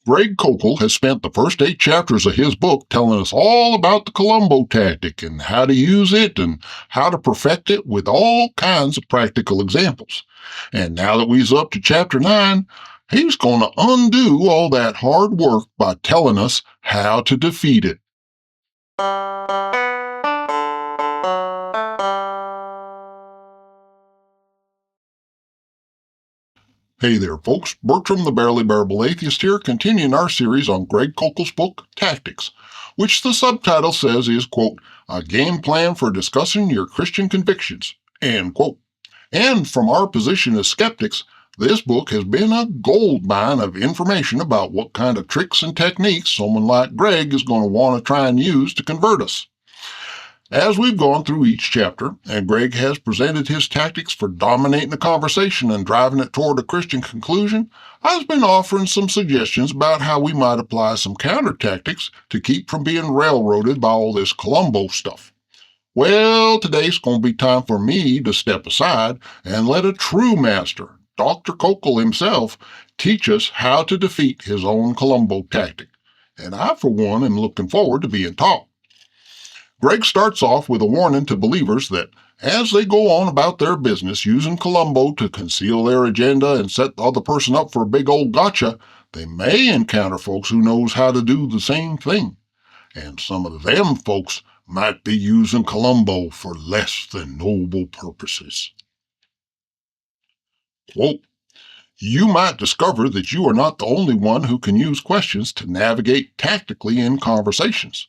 Greg Koukl has spent the first 8 chapters of his book telling us all about the Columbo tactic and how to use it and how to perfect it with all kinds of practical examples. And now that we're up to chapter 9, he's going to undo all that hard work by telling us how to defeat it. Hey there, folks. Bertram the Barely Bearable Atheist here, continuing our series on Greg Koukl's book, Tactics, which the subtitle says is, quote, a game plan for discussing your Christian convictions, end quote. And from our position as skeptics, this book has been a gold mine of information about what kind of tricks and techniques someone like Greg is going to want to try and use to convert us. As we've gone through each chapter, and Greg has presented his tactics for dominating the conversation and driving it toward a Christian conclusion, I've been offering some suggestions about how we might apply some counter tactics to keep from being railroaded by all this Columbo stuff. Well, today's going to be time for me to step aside and let a true master, Dr. Koukl himself, teach us how to defeat his own Columbo tactic. And I, for one, am looking forward to being taught. Greg starts off with a warning to believers that as they go on about their business using Columbo to conceal their agenda and set the other person up for a big old gotcha, they may encounter folks who knows how to do the same thing. And some of them folks might be using Columbo for less than noble purposes. Quote, you might discover that you are not the only one who can use questions to navigate tactically in conversations.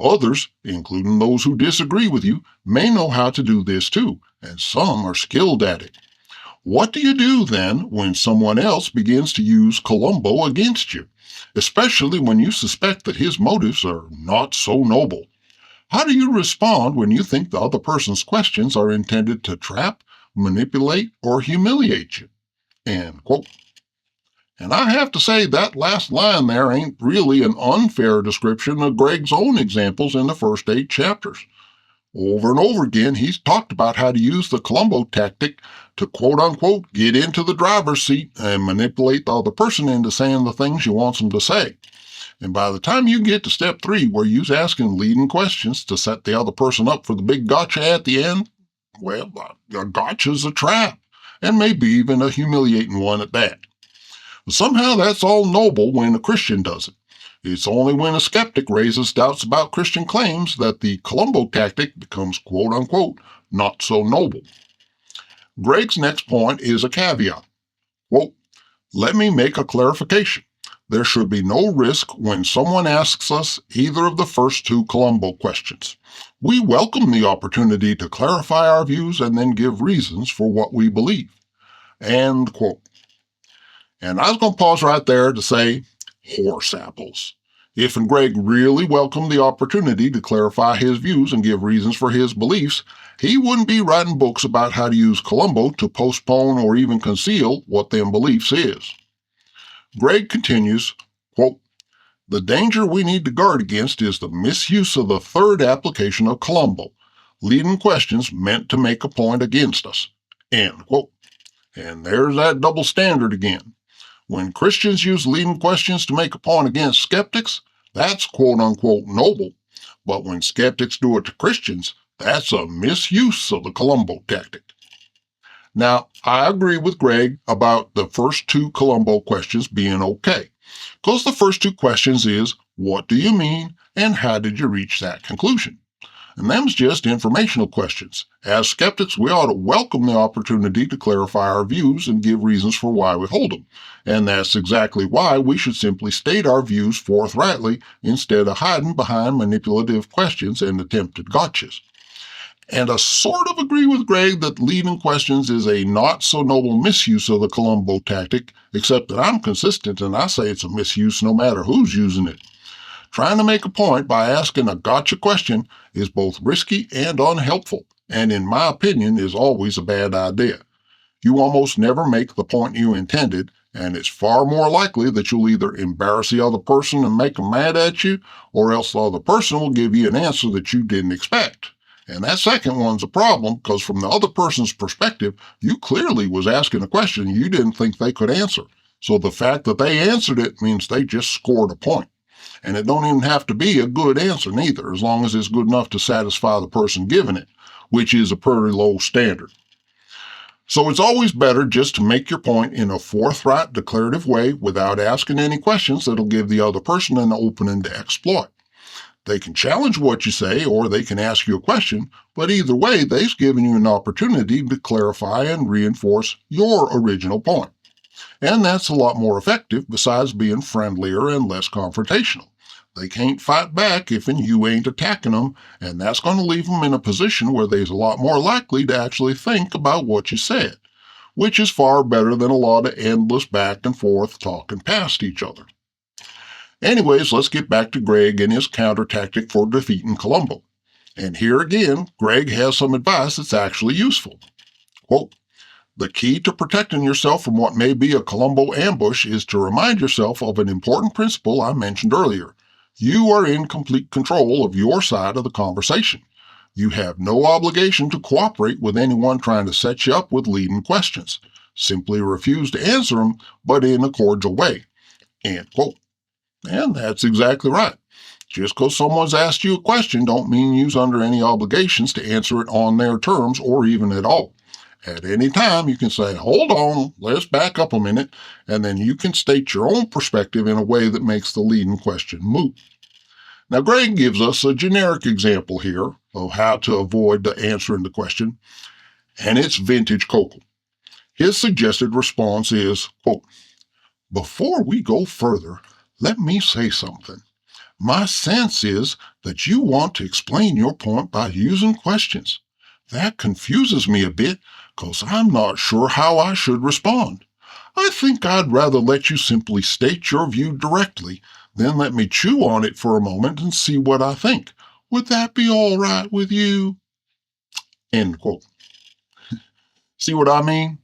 Others, including those who disagree with you, may know how to do this too, and some are skilled at it. What do you do then when someone else begins to use Columbo against you, especially when you suspect that his motives are not so noble? How do you respond when you think the other person's questions are intended to trap, manipulate, or humiliate you? End quote. And I have to say that last line there ain't really an unfair description of Greg's own examples in the first 8 chapters. Over and over again, he's talked about how to use the Columbo tactic to quote-unquote get into the driver's seat and manipulate the other person into saying the things you want them to say. And by the time you get to step 3, where you're asking leading questions to set the other person up for the big gotcha at the end, well, a gotcha's a trap, and maybe even a humiliating one at that. Somehow that's all noble when a Christian does it. It's only when a skeptic raises doubts about Christian claims that the Columbo tactic becomes quote-unquote not so noble. Greg's next point is a caveat. Quote, let me make a clarification. There should be no risk when someone asks us either of the first 2 Columbo questions. We welcome the opportunity to clarify our views and then give reasons for what we believe. End quote. And I was going to pause right there to say, horse apples. If and Greg really welcomed the opportunity to clarify his views and give reasons for his beliefs, he wouldn't be writing books about how to use Columbo to postpone or even conceal what them beliefs is. Greg continues, quote, the danger we need to guard against is the misuse of the third application of Columbo, leading questions meant to make a point against us, end quote. And there's that double standard again. When Christians use leading questions to make a point against skeptics, that's quote-unquote noble. But when skeptics do it to Christians, that's a misuse of the Columbo tactic. Now, I agree with Greg about the first 2 Columbo questions being okay, because the first 2 questions is, what do you mean, and how did you reach that conclusion? And them's just informational questions. As skeptics, we ought to welcome the opportunity to clarify our views and give reasons for why we hold them. And that's exactly why we should simply state our views forthrightly instead of hiding behind manipulative questions and attempted gotchas. And I sort of agree with Greg that leading questions is a not-so-noble misuse of the Columbo tactic, except that I'm consistent and I say it's a misuse no matter who's using it. Trying to make a point by asking a gotcha question is both risky and unhelpful, and in my opinion is always a bad idea. You almost never make the point you intended, and it's far more likely that you'll either embarrass the other person and make them mad at you, or else the other person will give you an answer that you didn't expect. And that second one's a problem, because from the other person's perspective, you clearly was asking a question you didn't think they could answer. So the fact that they answered it means they just scored a point. And it don't even have to be a good answer neither, as long as it's good enough to satisfy the person giving it, which is a pretty low standard. So it's always better just to make your point in a forthright, declarative way without asking any questions that'll give the other person an opening to exploit. They can challenge what you say or they can ask you a question, but either way, they've given you an opportunity to clarify and reinforce your original point. And that's a lot more effective besides being friendlier and less confrontational. They can't fight back if you ain't attacking them, and that's going to leave them in a position where they're a lot more likely to actually think about what you said, which is far better than a lot of endless back and forth talking past each other. Anyways, let's get back to Greg and his counter tactic for defeating Columbo. And here again, Greg has some advice that's actually useful. Quote, "The key to protecting yourself from what may be a Columbo ambush is to remind yourself of an important principle I mentioned earlier. You are in complete control of your side of the conversation. You have no obligation to cooperate with anyone trying to set you up with leading questions. Simply refuse to answer them, but in a cordial way." End quote. And that's exactly right. Just because someone's asked you a question don't mean you're under any obligations to answer it on their terms or even at all. At any time, you can say, "Hold on, let's back up a minute," and then you can state your own perspective in a way that makes the leading question moot. Now, Greg gives us a generic example here of how to avoid answering the question, and it's vintage Koukl. His suggested response is, quote, "Before we go further, let me say something. My sense is that you want to explain your point by using questions. That confuses me a bit because I'm not sure how I should respond. I think I'd rather let you simply state your view directly, then let me chew on it for a moment and see what I think. Would that be all right with you?" End quote. See what I mean?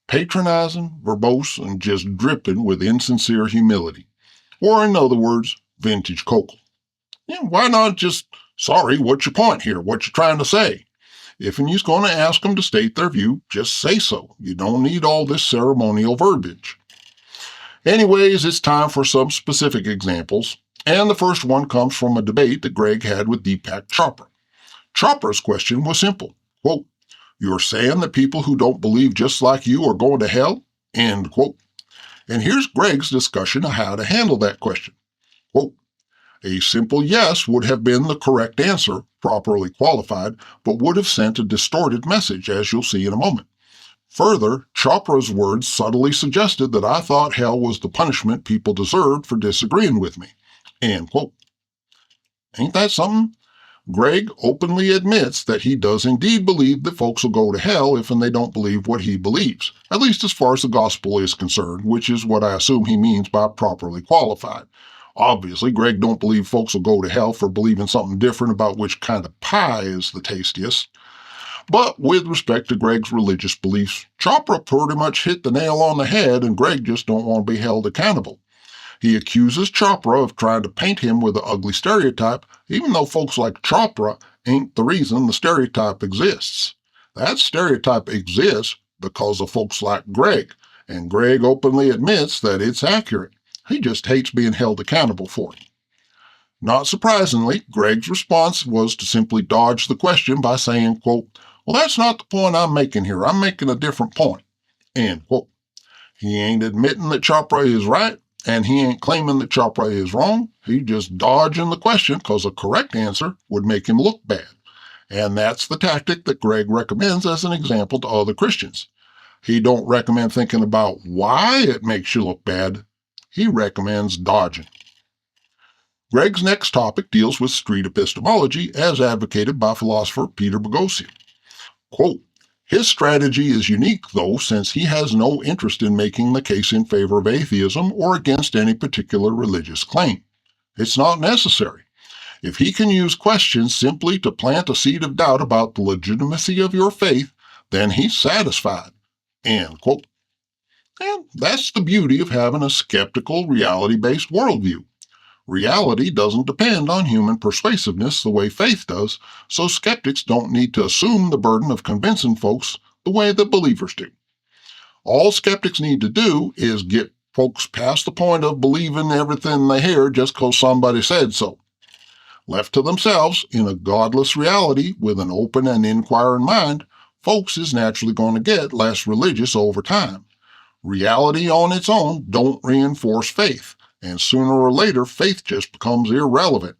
Patronizing, verbose, and just dripping with insincere humility. Or in other words, vintage Koukl. Yeah, why not just, "Sorry, what's your point here? What you trying to say?" If you're going to ask them to state their view, just say so. You don't need all this ceremonial verbiage. Anyways, it's time for some specific examples, and the first one comes from a debate that Greg had with Deepak Chopra. Chopra's question was simple. Quote, "You're saying that people who don't believe just like you are going to hell?" End quote. And here's Greg's discussion of how to handle that question. Quote, "A simple yes would have been the correct answer, properly qualified, but would have sent a distorted message, as you'll see in a moment. Further, Chopra's words subtly suggested that I thought hell was the punishment people deserved for disagreeing with me." End quote. Ain't that something? Greg openly admits that he does indeed believe that folks will go to hell if they don't believe what he believes, at least as far as the gospel is concerned, which is what I assume he means by properly qualified. Obviously, Greg don't believe folks will go to hell for believing something different about which kind of pie is the tastiest. But with respect to Greg's religious beliefs, Chopra pretty much hit the nail on the head, and Greg just don't want to be held accountable. He accuses Chopra of trying to paint him with an ugly stereotype, even though folks like Chopra ain't the reason the stereotype exists. That stereotype exists because of folks like Greg, and Greg openly admits that it's accurate. He just hates being held accountable for it. Not surprisingly, Greg's response was to simply dodge the question by saying, quote, "Well, that's not the point I'm making here. I'm making a different point." End quote. He ain't admitting that Chopra is right, and he ain't claiming that Chopra is wrong. He's just dodging the question because a correct answer would make him look bad. And that's the tactic that Greg recommends as an example to other Christians. He don't recommend thinking about why it makes you look bad. He recommends dodging. Greg's next topic deals with street epistemology as advocated by philosopher Peter Boghossian. Quote, "His strategy is unique, though, since he has no interest in making the case in favor of atheism or against any particular religious claim. It's not necessary. If he can use questions simply to plant a seed of doubt about the legitimacy of your faith, then he's satisfied." End quote. And that's the beauty of having a skeptical, reality-based worldview. Reality doesn't depend on human persuasiveness the way faith does, so skeptics don't need to assume the burden of convincing folks the way that believers do. All skeptics need to do is get Folks past the point of believing everything they hear just because somebody said so. Left to themselves in a godless reality with an open and inquiring mind, folks is naturally going to get less religious over time. Reality on its own don't reinforce faith, and sooner or later faith just becomes irrelevant.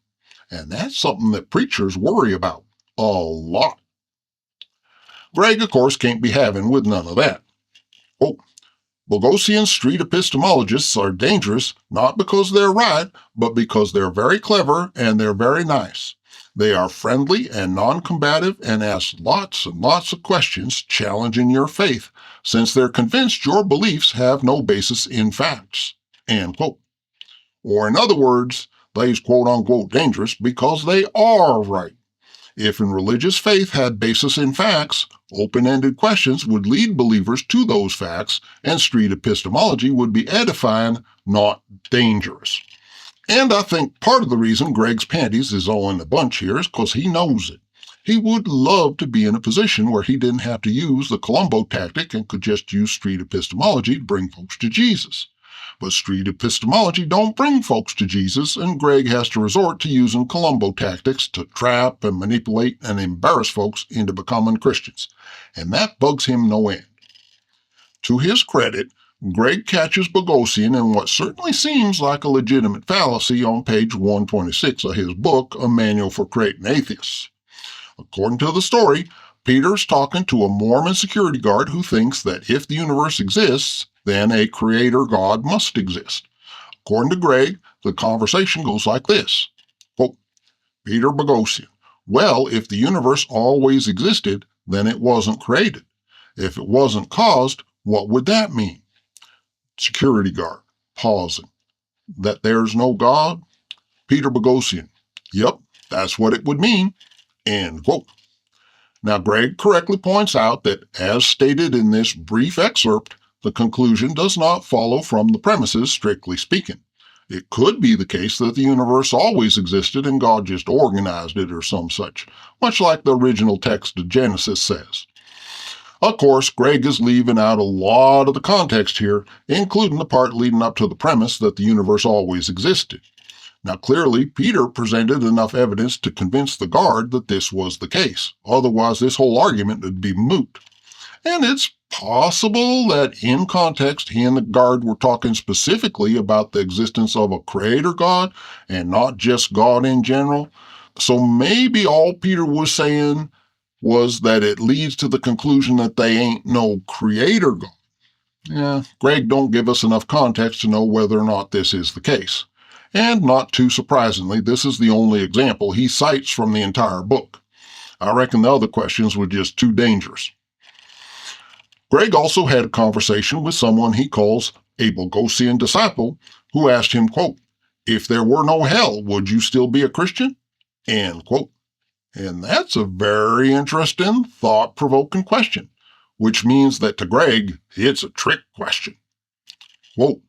And that's something that preachers worry about a lot. Greg, of course, can't be having with none of that. Oh, Bogosian street epistemologists are dangerous not because they're right, but because they're very clever and they're very nice. They are friendly and non-combative and ask lots and lots of questions challenging your faith, since they're convinced your beliefs have no basis in facts. End quote. Or in other words, they's quote-unquote dangerous because they are right. If in religious faith had basis in facts, open-ended questions would lead believers to those facts, and street epistemology would be edifying, not dangerous. And I think part of the reason Greg's panties is all in a bunch here is because he knows it. He would love to be in a position where he didn't have to use the Columbo tactic and could just use street epistemology to bring folks to Jesus. But street epistemology don't bring folks to Jesus, and Greg has to resort to using Columbo tactics to trap and manipulate and embarrass folks into becoming Christians. And that bugs him no end. To his credit, Greg catches Bogosian in what certainly seems like a legitimate fallacy on page 126 of his book, A Manual for Creating Atheists. According to the story, Peter's talking to a Mormon security guard who thinks that if the universe exists, then a creator God must exist. According to Greg, the conversation goes like this. Quote, Peter Bogosian, well, if the universe always existed, then it wasn't created. If it wasn't caused, what would that mean? Security guard, pausing. That there's no God? Peter Bogosian, yep, that's what it would mean. End quote. Now, Greg correctly points out that, as stated in this brief excerpt, the conclusion does not follow from the premises, strictly speaking. It could be the case that the universe always existed and God just organized it or some such, much like the original text of Genesis says. Of course, Greg is leaving out a lot of the context here, including the part leading up to the premise that the universe always existed. Now, clearly, Peter presented enough evidence to convince the guard that this was the case. Otherwise, this whole argument would be moot. And it's possible that in context, he and the guard were talking specifically about the existence of a creator God and not just God in general. So maybe all Peter was saying was that it leads to the conclusion that they ain't no creator God. Yeah, Greg don't give us enough context to know whether or not this is the case. And not too surprisingly, this is the only example he cites from the entire book. I reckon the other questions were just too dangerous. Greg also had a conversation with someone he calls a Bogosian disciple, who asked him, quote, if there were no hell, would you still be a Christian? End quote. And that's a very interesting, thought-provoking question, which means that to Greg, it's a trick question. Quote,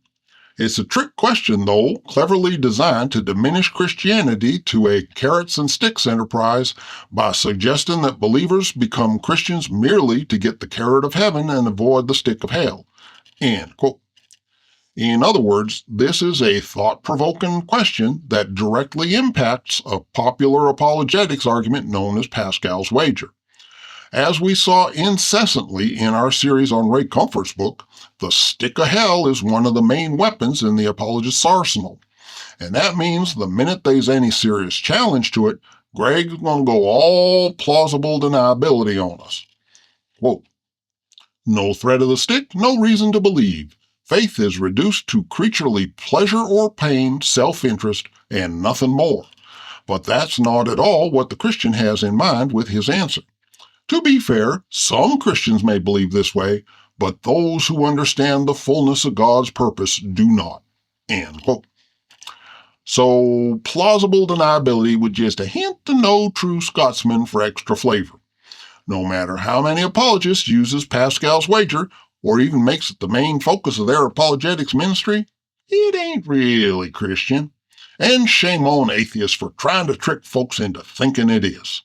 it's a trick question, though, cleverly designed to diminish Christianity to a carrots and sticks enterprise by suggesting that believers become Christians merely to get the carrot of heaven and avoid the stick of hell. End quote. In other words, this is a thought-provoking question that directly impacts a popular apologetics argument known as Pascal's wager. As we saw incessantly in our series on Ray Comfort's book, the stick of hell is one of the main weapons in the apologist's arsenal. And that means the minute there's any serious challenge to it, Greg's going to go all plausible deniability on us. Quote, no threat of the stick, no reason to believe. Faith is reduced to creaturely pleasure or pain, self-interest, and nothing more. But that's not at all what the Christian has in mind with his answer. To be fair, some Christians may believe this way, but those who understand the fullness of God's purpose do not. End quote. So, plausible deniability with just a hint of no true Scotsman for extra flavor. No matter how many apologists uses Pascal's wager, or even makes it the main focus of their apologetics ministry, it ain't really Christian. And shame on atheists for trying to trick folks into thinking it is.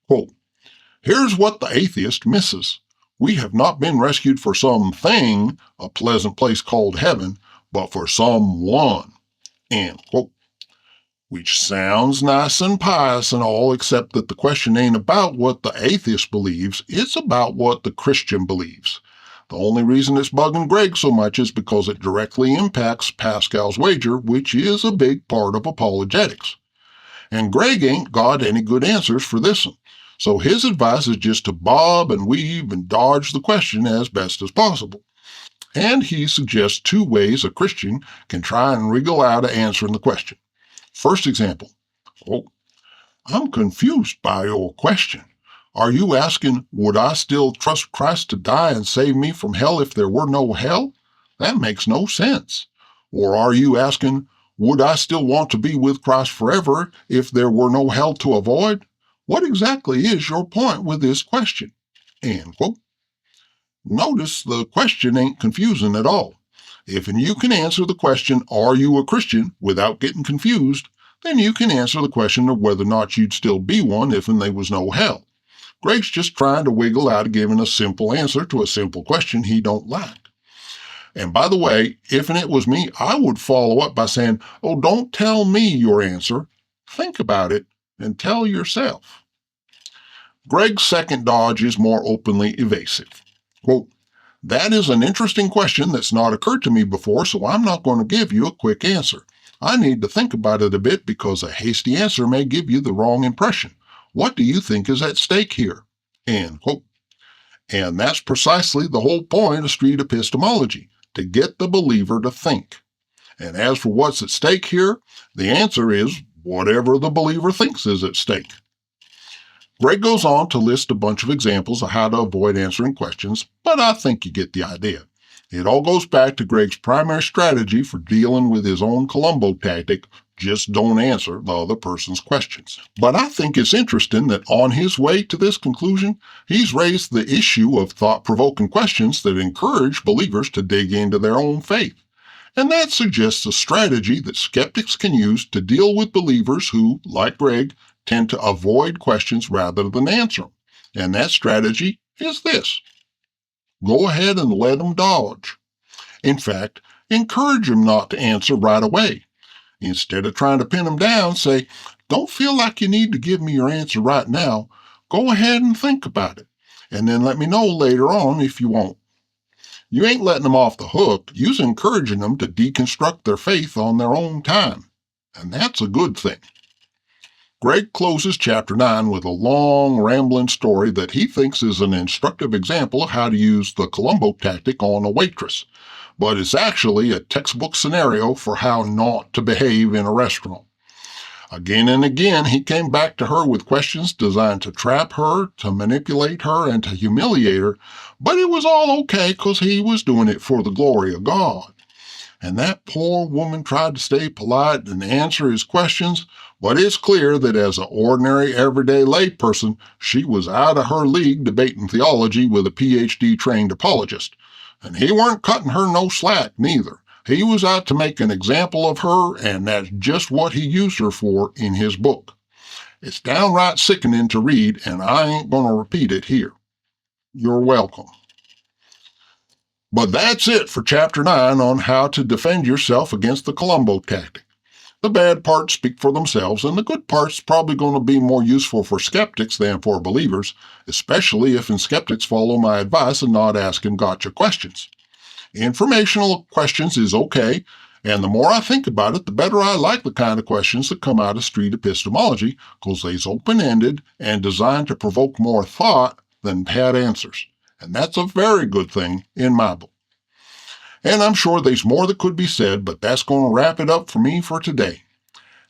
Quote, here's what the atheist misses. We have not been rescued for something, a pleasant place called heaven, but for someone. End quote. Which sounds nice and pious and all, except that the question ain't about what the atheist believes, it's about what the Christian believes. The only reason it's bugging Greg so much is because it directly impacts Pascal's wager, which is a big part of apologetics. And Greg ain't got any good answers for this one. So his advice is just to bob and weave and dodge the question as best as possible. And he suggests 2 ways a Christian can try and wriggle out of answering the question. First example, quote, I'm confused by your question. Are you asking, would I still trust Christ to die and save me from hell if there were no hell? That makes no sense. Or are you asking, would I still want to be with Christ forever if there were no hell to avoid? What exactly is your point with this question? End quote. Notice the question ain't confusing at all. If you can answer the question, are you a Christian, without getting confused, then you can answer the question of whether or not you'd still be one if there was no hell. Greg's just trying to wiggle out of giving a simple answer to a simple question he don't like. And by the way, if it was me, I would follow up by saying, oh, don't tell me your answer. Think about it and tell yourself. Greg's second dodge is more openly evasive. Quote, that is an interesting question that's not occurred to me before, so I'm not going to give you a quick answer. I need to think about it a bit because a hasty answer may give you the wrong impression. What do you think is at stake here? End quote. And that's precisely the whole point of street epistemology, to get the believer to think. And as for what's at stake here, the answer is whatever the believer thinks is at stake. Greg goes on to list a bunch of examples of how to avoid answering questions, but I think you get the idea. It all goes back to Greg's primary strategy for dealing with his own Columbo tactic, just don't answer the other person's questions. But I think it's interesting that on his way to this conclusion, he's raised the issue of thought-provoking questions that encourage believers to dig into their own faith. And that suggests a strategy that skeptics can use to deal with believers who, like Greg, tend to avoid questions rather than answer them. And that strategy is this. Go ahead and let them dodge. In fact, encourage them not to answer right away. Instead of trying to pin them down, say, don't feel like you need to give me your answer right now. Go ahead and think about it. And then let me know later on if you won't. You ain't letting them off the hook. You're encouraging them to deconstruct their faith on their own time. And that's a good thing. Greg closes chapter 9 with a long, rambling story that he thinks is an instructive example of how to use the Columbo tactic on a waitress, but it's actually a textbook scenario for how not to behave in a restaurant. Again and again, he came back to her with questions designed to trap her, to manipulate her, and to humiliate her, but it was all okay because he was doing it for the glory of God. And that poor woman tried to stay polite and answer his questions, but it's clear that as an ordinary, everyday layperson, she was out of her league debating theology with a PhD-trained apologist. And he weren't cutting her no slack, neither. He was out to make an example of her, and that's just what he used her for in his book. It's downright sickening to read, and I ain't going to repeat it here. You're welcome. But that's it for Chapter 9 on how to defend yourself against the Columbo tactic. The bad parts speak for themselves, and the good parts probably going to be more useful for skeptics than for believers, especially if skeptics follow my advice and not asking gotcha questions. Informational questions is okay, and the more I think about it, the better I like the kind of questions that come out of street epistemology, because they's open-ended and designed to provoke more thought than pat answers. And that's a very good thing in my book. And I'm sure there's more that could be said, but that's going to wrap it up for me for today.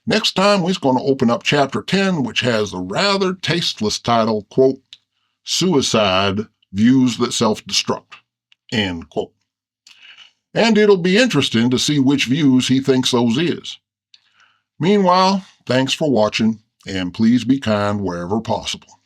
Next time, we're going to open up Chapter 10, which has the rather tasteless title, quote, Suicide, Views That Self-Destruct, end quote. And it'll be interesting to see which views he thinks those is. Meanwhile, thanks for watching, and please be kind wherever possible.